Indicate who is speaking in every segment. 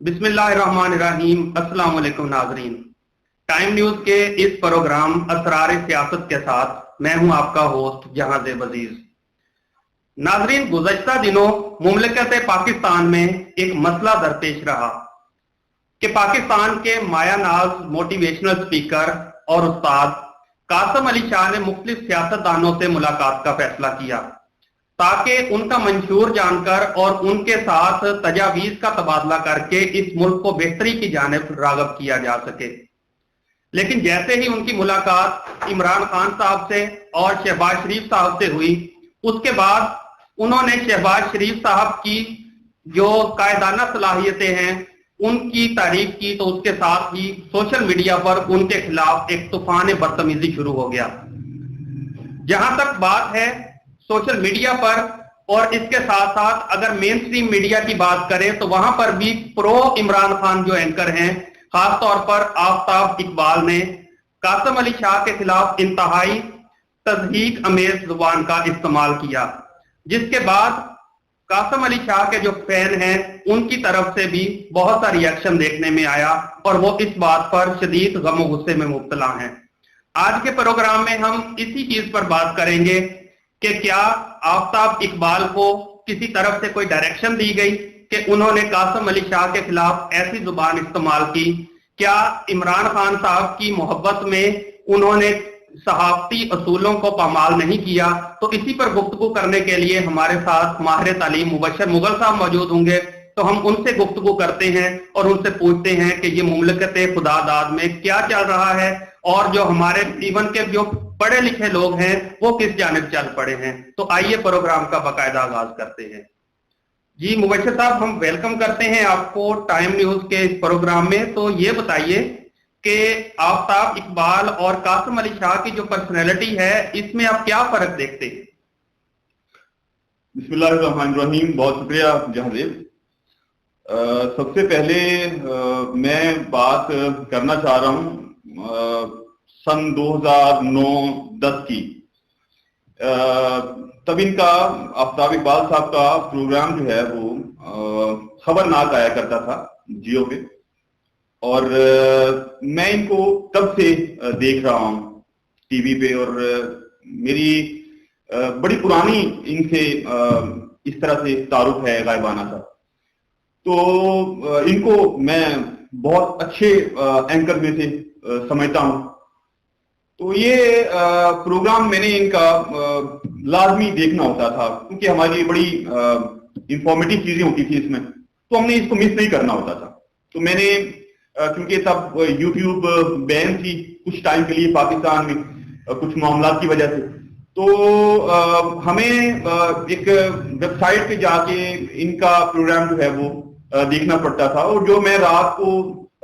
Speaker 1: बिस्मिल्लाहिर्रहमानिर्रहीम। अस्सलाम वालेकुम नाजरीन। टाइम न्यूज के इस प्रोग्राम असरार सियासत के साथ मैं हूं आपका होस्ट जहांज़ेब अजीज। नाजरीन, गुज़श्ता दिनों मुमलिकत पाकिस्तान में एक मसला दरपेश रहा कि पाकिस्तान के माया नाज मोटिवेशनल स्पीकर और उस्ताद कासिम अली शाह ने मुख्तलिफ सियासतदानों से मुलाकात का फैसला किया ताकि उनका मंशूर जानकर और उनके साथ तजावीज का तबादला करके इस मुल्क को बेहतरी की जानिब राग़ब किया जा सके। लेकिन जैसे ही उनकी मुलाकात इमरान खान साहब से और शहबाज शरीफ साहब से हुई, उसके बाद उन्होंने शहबाज शरीफ साहब की जो कायदाना सलाहियतें हैं उनकी तारीफ की, तो उसके साथ ही सोशल मीडिया पर उनके खिलाफ एक तूफान बदतमीजी शुरू हो गया। जहां तक बात है सोशल मीडिया पर और इसके साथ साथ अगर मेन स्ट्रीम मीडिया की बात करें तो वहां पर भी प्रो इमरान खान जो एंकर हैं, खासतौर पर आफ्ताब इकबाल ने कासिम अली शाह के खिलाफ इंतहाई तज़हीक अमेज जुबान का इस्तेमाल किया, जिसके बाद कासिम अली शाह के जो फैन हैं उनकी तरफ से भी बहुत सा रिएक्शन देखने में आया और वो इस बात पर शदीद गम और गुस्से में मुब्तला हैं। आज के प्रोग्राम में हम इसी चीज पर बात करेंगे कि क्या आफ्ताब इकबाल को किसी तरफ से कोई डायरेक्शन दी गई कि उन्होंने कासिम अली शाह के खिलाफ ऐसी जुबान इस्तेमाल की? क्या इमरान खान साहब की मोहब्बत में उन्होंने सहाफती असूलों को पामाल नहीं किया? तो इसी पर गुफ्तगू करने के लिए हमारे साथ माहिर तालीम मुबशर मुगल साहब मौजूद होंगे। तो हम उनसे गुफ्तगू करते हैं और उनसे पूछते हैं कि ये मुमलिकत खुदादाद में क्या चल रहा है और जो हमारे जीवन के जो पढ़े लिखे लोग हैं वो किस जानिब चल पड़े हैं। तो आइए प्रोग्राम का बाकायदा आगाज करते हैं। जी मुबशर साहब, हम वेलकम करते हैं आपको टाइम न्यूज के इस प्रोग्राम में। तो ये बताइए कि आफ्ताब इकबाल और कासिम अली शाह की जो पर्सनैलिटी है इसमें आप क्या फर्क देखते हैं?
Speaker 2: बिस्मिल्लाहिर्रहमानिर्रहीम। बहुत शुक्रिया जहांज़ेब। सबसे पहले मैं बात करना चाह रहा हूँ सन 2009-10 की। तब इनका आफ्ताब इकबाल साहब का प्रोग्राम जो है वो खबरनाक आया करता था जियो पे, और मैं इनको तब से देख रहा हूँ टीवी पे, और मेरी बड़ी पुरानी इनसे इस तरह से तारुफ है गायबाना सा। तो इनको मैं बहुत अच्छे एंकर में से समझता हूँ। तो ये प्रोग्राम मैंने इनका लाजमी देखना होता था क्योंकि हमारी बड़ी इंफॉर्मेटिव चीजें होती थी इसमें, तो हमने इसको मिस नहीं करना होता था। तो मैंने क्योंकि तब यूट्यूब बैन थी कुछ टाइम के लिए पाकिस्तान में कुछ मामला की वजह से, तो हमें एक वेबसाइट पे जाके इनका प्रोग्राम जो है वो देखना पड़ता था, और जो मैं रात को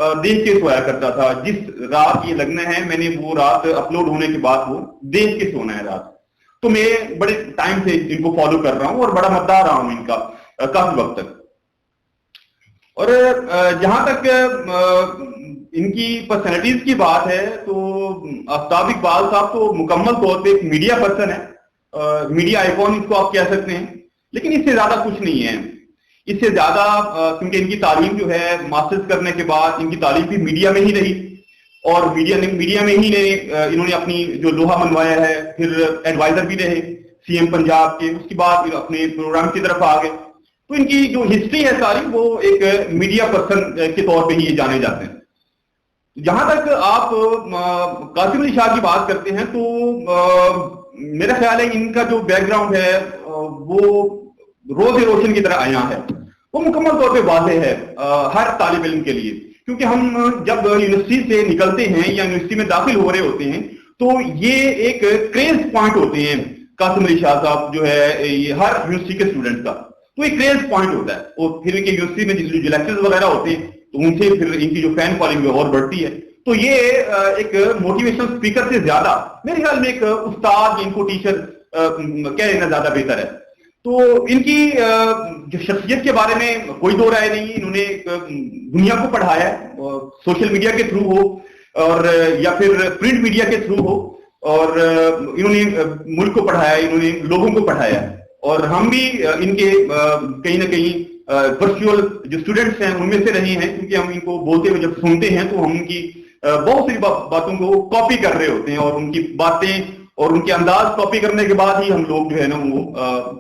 Speaker 2: देख के सोया करता था। जिस रात ये लगना है मैंने वो रात अपलोड होने के बाद वो देख के सोना है रात। तो मैं बड़े टाइम से इनको फॉलो कर रहा हूँ और बड़ा मद्दार रहा हूँ इनका काफी वक्त तक। और जहां तक इनकी पर्सनैलिटीज की बात है तो आफ्ताब इकबाल साहब तो मुकम्मल तौर पे एक मीडिया पर्सन है, मीडिया आइकॉन इसको आप कह सकते हैं, लेकिन इससे ज्यादा कुछ नहीं है। इससे ज्यादा क्योंकि इनकी तालीम जो है मास्टर्स करने के बाद इनकी तालीम भी मीडिया में ही रही, और मीडिया में ही इन्होंने अपनी जो लोहा मनवाया है, फिर एडवाइजर भी रहे सीएम पंजाब के, उसके बाद अपने प्रोग्राम की तरफ आ गए। तो इनकी जो हिस्ट्री है सारी वो एक मीडिया पर्सन के तौर पे ही ये जाने जाते हैं। जहां तक आप कासिम अली शाह की बात करते हैं तो मेरा ख्याल है इनका जो बैकग्राउंड है वो रोज रोशन की तरह आया है, वो मुकम्मल तौर पे वाज़ेह है हर तालिब इल्म के लिए। क्योंकि हम जब यूनिवर्सिटी से निकलते हैं या यूनिवर्सिटी में दाखिल हो रहे होते हैं तो ये एक क्रेज पॉइंट होते हैं। कासिम अली शाह साहब जो है ये हर यूनिवर्सिटी के स्टूडेंट का तो एक क्रेज पॉइंट होता है, और फिर इनकी यूनिवर्सिटी में जो लेक्चर्स वगैरह होते हैं तो उनसे फिर इनकी जो फैन फॉलोइंग और बढ़ती है। तो ये एक मोटिवेशनल स्पीकर से ज्यादा मेरे ख्याल में एक उस्ताद, इनको टीचर कह लेना ज्यादा बेहतर है। तो इनकी जो शख्सियत के बारे में कोई दो राय नहीं। इन्होंने दुनिया को पढ़ाया है, सोशल मीडिया के थ्रू हो और या फिर प्रिंट मीडिया के थ्रू हो, और इन्होंने मुल्क को पढ़ाया, इन्होंने लोगों को पढ़ाया, और हम भी इनके कहीं ना कहीं वर्चुअल जो स्टूडेंट्स हैं उनमें से नहीं हैं, क्योंकि हम इनको बोलते हुए जब सुनते हैं तो हम उनकी बहुत सी बातों को कॉपी कर रहे होते हैं, और उनकी बातें और उनके अंदाज कॉपी करने के बाद ही हम लोग जो है ना वो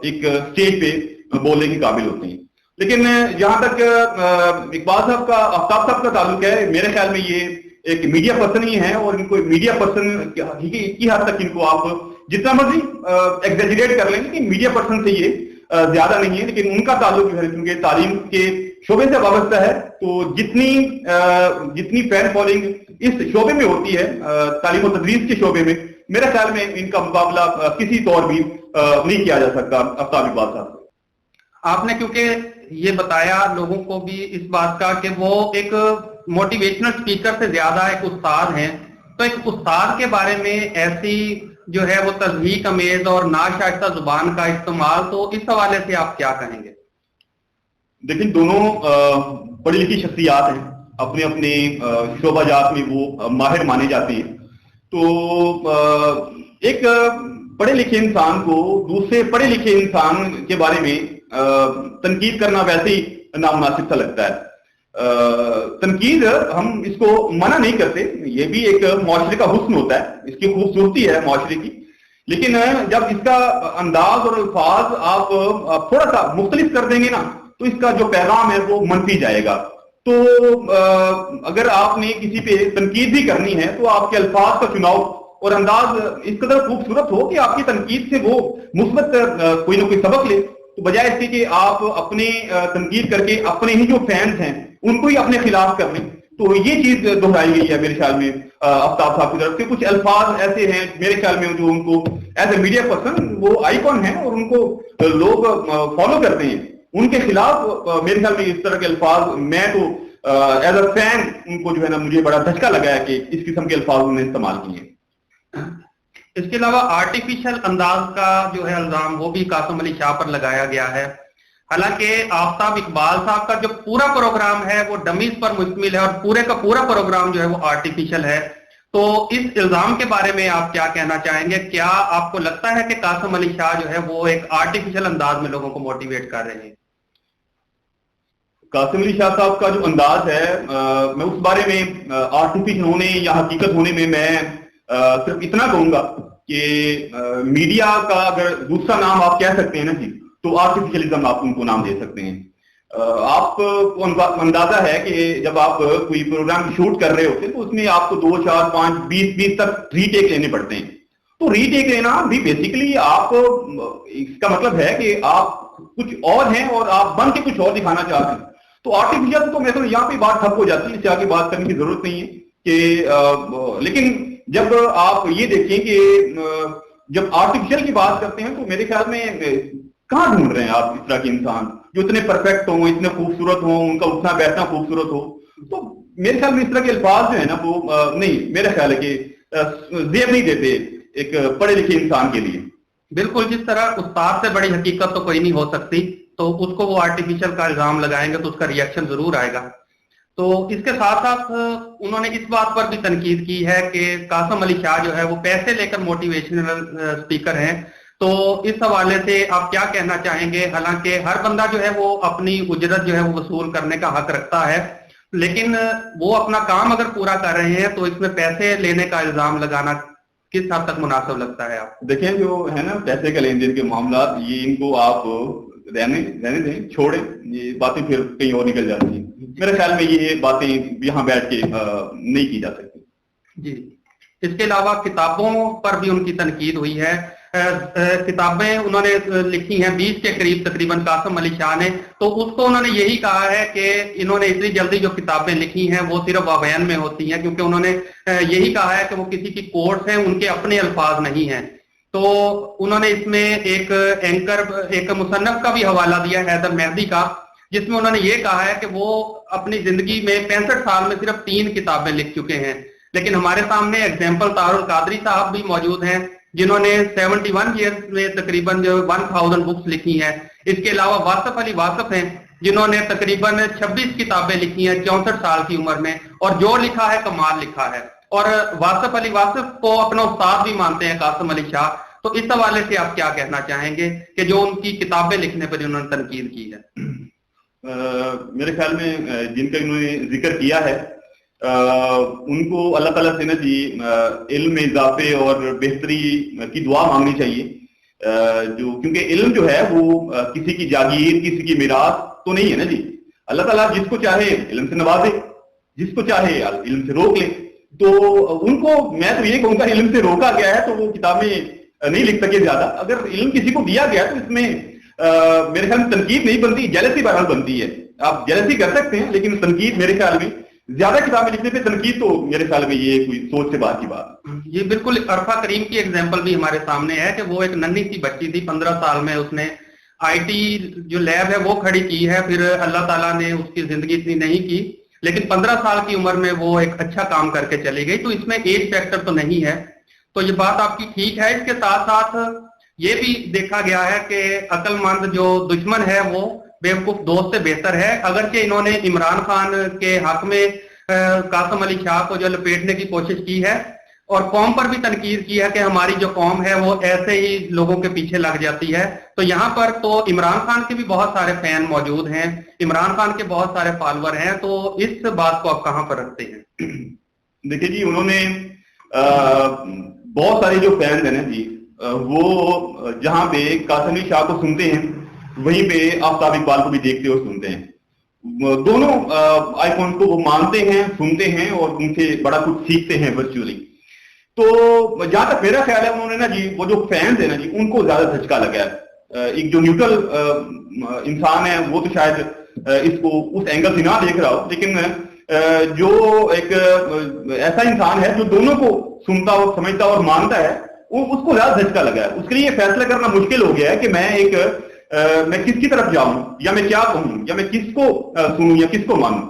Speaker 2: एक स्टेज पे बोलने के काबिल होते हैं। लेकिन जहां तक इकबाल साहब का, आफ्ताब साहब का ताल्लुक है, मेरे ख्याल में ये एक मीडिया पर्सन ही है, और इनको मीडिया पर्सन की हद तक इनको आप जितना मर्जी एग्जेजरेट कर लेंगे कि मीडिया पर्सन से ये ज्यादा नहीं है, लेकिन उनका ताल्लुक जो है क्योंकि तालीम के शोबे से वाबस्ता है, तो जितनी फैन फॉलोइंग इस शोबे में होती है, तालीम और तदरीस के शोबे में, मेरे ख्याल में इनका मुकाबला किसी तौर भी नहीं किया जा सकता आफ्ताब इकबाल साहब।
Speaker 1: आपने क्योंकि ये बताया लोगों को भी इस बात का कि वो एक मोटिवेशनल स्पीकर से ज्यादा एक उस्ताद हैं, तो एक उस्ताद के बारे में ऐसी जो है वो तज़हीक अमेज और नाशाइस्ता जुबान का इस्तेमाल, तो इस हवाले से आप क्या कहेंगे?
Speaker 2: देखिए, दोनों पढ़ी लिखी शख्सियात हैं, अपने अपने शोबाजात में वो माहिर माने जाते हैं। तो एक पढ़े लिखे इंसान को दूसरे पढ़े लिखे इंसान के बारे में तनकीद करना वैसे ही नामुनासिब सा लगता है। तनकीद हम इसको मना नहीं करते, ये भी एक मुआशरे का हुस्न होता है, इसकी खूबसूरती है मुआशरे की, लेकिन जब इसका अंदाज और अल्फाज आप थोड़ा सा मुख्तलिफ कर देंगे ना, तो इसका जो पैगाम है वो मनफी जाएगा। तो अगर आपने किसी पे तनकीद भी करनी है तो आपके अल्फाज का चुनाव और अंदाज इस कदर खूबसूरत हो कि आपकी तनकीद से वो मुस्बत कोई ना कोई सबक ले, तो बजाय इसके कि आप अपने तनकीद करके अपने ही जो फैंस हैं उनको ही अपने खिलाफ कर लें। तो ये चीज दोहराई गई है मेरे ख्याल में आफ्ताब साहब की तरफ से। कुछ अल्फाज ऐसे हैं मेरे ख्याल में जो उनको एज ए मीडिया पर्सन वो आइकॉन है और उनको लोग फॉलो करते हैं, उनके खिलाफ मेरे ख्याल में इस तरह के अल्फाज, मैं तो एज अ फैन उनको जो है ना मुझे बड़ा धचका लगा है कि इस किस्म के अल्फाज उन्होंने इस्तेमाल किए।
Speaker 1: इसके अलावा आर्टिफिशियल अंदाज का जो है इल्जाम वो भी कासिम अली शाह पर लगाया गया है। हालांकि आफ्ताब इकबाल साहब का जो पूरा प्रोग्राम है वो डमीज पर मुश्तमिल है और पूरे का पूरा प्रोग्राम जो है वो आर्टिफिशियल है। तो इस इल्जाम के बारे में आप क्या कहना चाहेंगे? क्या आपको लगता है कि कासिम अली शाह जो है वो एक आर्टिफिशियल अंदाज में लोगों को मोटिवेट कर रहे हैं?
Speaker 2: कासिम अली शाह साहब का जो अंदाज है, मैं उस बारे में आर्टिफिशियल होने या हकीकत होने में मैं सिर्फ इतना कहूंगा कि मीडिया का अगर दूसरा नाम आप कह सकते हैं ना जी, तो आर्टिफिशियलिज्म आप उनको नाम दे सकते हैं। आपको अंदाजा है कि जब आप कोई प्रोग्राम शूट कर रहे होते हैं तो उसमें आपको 2, 4, 5, 20 तक रीटेक लेने पड़ते हैं। तो रीटेक लेना भी बेसिकली आप, इसका मतलब है कि आप कुछ और हैं और आप बन के कुछ और दिखाना चाहते हैं। तो आर्टिफिशियल तो मैं तो यहाँ पे बात ठप हो जाती है, इससे आगे बात करने की जरूरत नहीं है कि लेकिन जब आप ये देखें कि जब आर्टिफिशियल की बात करते हैं तो मेरे ख्याल में कहाँ ढूंढ रहे हैं आप इस तरह के इंसान जो इतने परफेक्ट हो, इतने खूबसूरत हो, उनका उठना बैठना खूबसूरत हो। तो मेरे ख्याल में इस तरह के अल्फाज जो है ना वो नहीं, मेरा ख्याल है कि जेब नहीं देते एक पढ़े लिखे इंसान के लिए।
Speaker 1: बिल्कुल, जिस तरह उस्ताद से बड़ी हकीकत तो कोई नहीं हो सकती, तो उसको वो आर्टिफिशियल का इल्जाम लगाएंगे तो उसका रिएक्शन जरूर आएगा। तो इसके साथ साथ उन्होंने इस बात पर भी तनकीद की है कि कासिम अली शाह जो है वो पैसे लेकर मोटिवेशनल स्पीकर हैं। तो इस हवाले से आप क्या कहना चाहेंगे? हालांकि हर बंदा जो है वो अपनी उजरत जो है वो वसूल करने का हक रखता है, लेकिन वो अपना काम अगर पूरा कर रहे हैं तो इसमें पैसे लेने का इल्जाम लगाना किस हद तक मुनासिब लगता है आप?
Speaker 2: देखें, जो है ना पैसे का लेन देन के मामला, ये इनको आप रहने दें, छोड़ें, ये बातें फिर कहीं और निकल जाती हैं। मेरे ख्याल में ये बातें यहाँ बैठ के नहीं की जा सकती
Speaker 1: जी। इसके अलावा किताबों पर भी उनकी तनकीद हुई है। किताबें उन्होंने लिखी हैं 20 के करीब तकरीबन कासिम अली शाह ने, तो उसको उन्होंने यही कहा है कि इन्होंने इतनी जल्दी जो किताबें लिखी हैं वो सिर्फ वाबयान में होती हैं, क्योंकि उन्होंने यही कहा है कि वो किसी की कोट्स हैं, उनके अपने अल्फाज नहीं हैं। तो उन्होंने इसमें एक मुसन्नफ का भी हवाला दिया हैदर मेहदी का, जिसमें उन्होंने ये कहा है कि वो अपनी जिंदगी में 65 साल में सिर्फ 3 किताबें लिख चुके हैं। लेकिन हमारे सामने एग्जाम्पल तारुल कादरी साहब भी मौजूद हैं जिन्होंने 71 ईयर्स में तकरीबन जो 1000 बुक्स लिखी हैं। इसके अलावा वासफ अली वासफ हैं जिन्होंने तकरीबन 26 किताबें लिखी हैं 64 साल की उम्र में, और जो लिखा है कमाल लिखा है। और वासफ अली वासफ को अपना उस्ताद भी मानते हैं कासिम अली शाह। तो इस हवाले से आप क्या कहना चाहेंगे कि जो उनकी किताबें लिखने पर उन्होंने तनकीद की है?
Speaker 2: میرے خیال میں جن کا انہوں نے ذکر کیا ہے ان کو اللہ تعالیٰ سے نا جی علم میں اضافے اور بہتری کی دعا مانگنی چاہیے، کیونکہ علم جو ہے وہ کسی کی جاگیر، کسی کی میراث تو نہیں ہے نا جی. اللہ تعالیٰ جس کو چاہے علم سے نوازے، جس کو چاہے علم سے روک لے. تو ان کو میں تو یہ کہوں گا علم سے روکا گیا ہے تو وہ کتابیں نہیں لکھ سکے زیادہ. اگر علم کسی کو دیا گیا تو اس میں میرے خیال میں تنقید نہیں بنتی، جیلسی بہرحال بنتی ہے. آپ جیلسی کر سکتے ہیں لیکن تنقید میرے خیال میں زیادہ کتابیں لکھنے پہ تنقید تو میرے خیال میں یہ کوئی سوچ سے بات کی بات.
Speaker 1: یہ بالکل عرفہ کریم کی ایگزامپل بھی ہمارے سامنے ہے کہ وہ ایک ننھی سی بچی تھی، 15 سال میں اس نے آئی ٹی جو لیب ہے وہ کھڑی کی ہے. پھر اللہ تعالیٰ نے اس کی زندگی اتنی نہیں کی لیکن 15 سال کی عمر میں وہ ایک اچھا کام کر کے چلی گئی. تو اس میں ایج فیکٹر تو نہیں ہے. تو یہ بات آپ کی ٹھیک ہے. اس کے ساتھ ساتھ یہ بھی دیکھا گیا ہے کہ عقل مند جو دشمن ہے وہ بیوقوف دوست سے بہتر ہے. اگرچہ انہوں نے عمران خان کے حق میں قاسم علی شاہ کو جو لپیٹنے کی کوشش کی ہے اور قوم پر بھی تنقید کی ہے کہ ہماری جو قوم ہے وہ ایسے ہی لوگوں کے پیچھے لگ جاتی ہے. تو یہاں پر تو عمران خان کے بھی بہت سارے فین موجود ہیں، عمران خان کے بہت سارے فالوور ہیں. تو اس بات کو آپ کہاں پر رکھتے ہیں؟
Speaker 2: دیکھیں جی، انہوں نے بہت سارے جو فینز ہیں نا جی وہ جہاں پہ قاسم علی شاہ کو سنتے ہیں وہیں پہ آفتاب اقبال کو بھی دیکھتے اور سنتے ہیں. دونوں آئیکن کو وہ مانتے ہیں، سنتے ہیں اور ان سے بڑا کچھ سیکھتے ہیں ورچولی. تو جہاں تک میرا خیال ہے انہوں نے نا جی وہ جو فینز ہیں نا جی ان کو زیادہ دھچکا لگا ہے. ایک جو نیوٹرل انسان ہے وہ تو شاید اس کو اس اینگل سے نہ دیکھ رہا ہو، لیکن جو ایک ایسا انسان ہے جو دونوں کو سنتا اور سمجھتا اور مانتا ہے اس کو زیادہ دھچکا لگا ہے. اس کے لیے یہ فیصلہ کرنا مشکل ہو گیا ہے کہ میں کس کی طرف جاؤں یا میں کیا کہوں یا میں کس کو سنوں یا کس کو مانوں.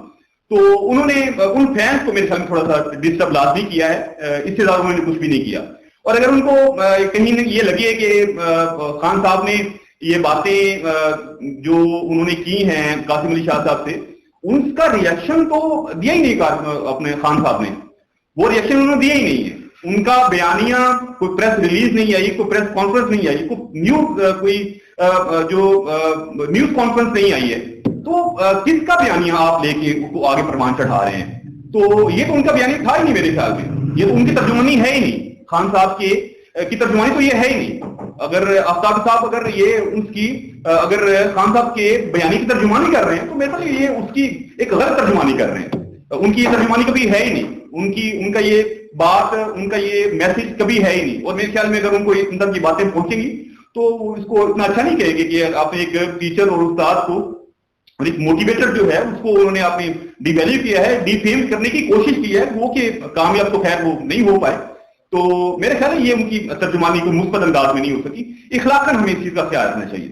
Speaker 2: تو انہوں نے ان فینس کو میرے خیال میں تھوڑا سا ڈسٹرب لازمی کیا ہے، اس سے زیادہ انہوں نے کچھ بھی نہیں کیا. اور اگر ان کو کہیں یہ لگے کہ خان صاحب نے یہ باتیں جو انہوں نے کی ہیں قاسم علی شاہ صاحب سے، ان کا ریئیکشن تو دیا ہی نہیں اپنے خان صاحب نے. وہ ریئیکشن انہوں نے دیا ہی نہیں ہے. ان کا بیانیہ کوئی پریس ریلیز نہیں آئی، کوئی پریس کانفرنس نہیں آئی، کوئی نیوز کانفرنس نہیں آئی ہے. تو کس کا بیانیہ آپ لے کے اس کو آگے پروان چڑھا رہے ہیں؟ تو یہ تو ان کا بیانیہ تھا ہی نہیں میرے خیال میں. یہ تو ان کی ترجمانی ہے ہی نہیں. خان صاحب کی ترجمانی تو یہ ہے ہی نہیں. اگر آفتاب صاحب اگر خان صاحب کے بیانیے کی ترجمانی کر رہے ہیں تو میرے خیال یہ اس کی ایک غلط ترجمانی کر رہے ہیں. ان کی یہ ترجمانی کبھی ہے ہی نہیں. ان کا یہ بات، ان کا یہ میسج کبھی ہے ہی نہیں. اور میرے خیال میں اگر ان کو ان تک کی باتیں پہنچیں گی تو اس کو اتنا اچھا نہیں کہے گے کہ آپ نے ایک ٹیچر اور استاد کو اور ایک موٹیویٹر جو ہے اس کو انہوں نے آپ نے ڈی ویلیو کیا ہے، ڈی فیم کرنے کی کوشش کی ہے، وہ کہ کامیاب تو خیر وہ نہیں ہو پائے. تو میرے خیال ہے یہ ان کی ترجمانی کو مثبت انداز میں نہیں ہو سکی. اخلاقاً ہمیں اس چیز کا خیال رکھنا چاہیے.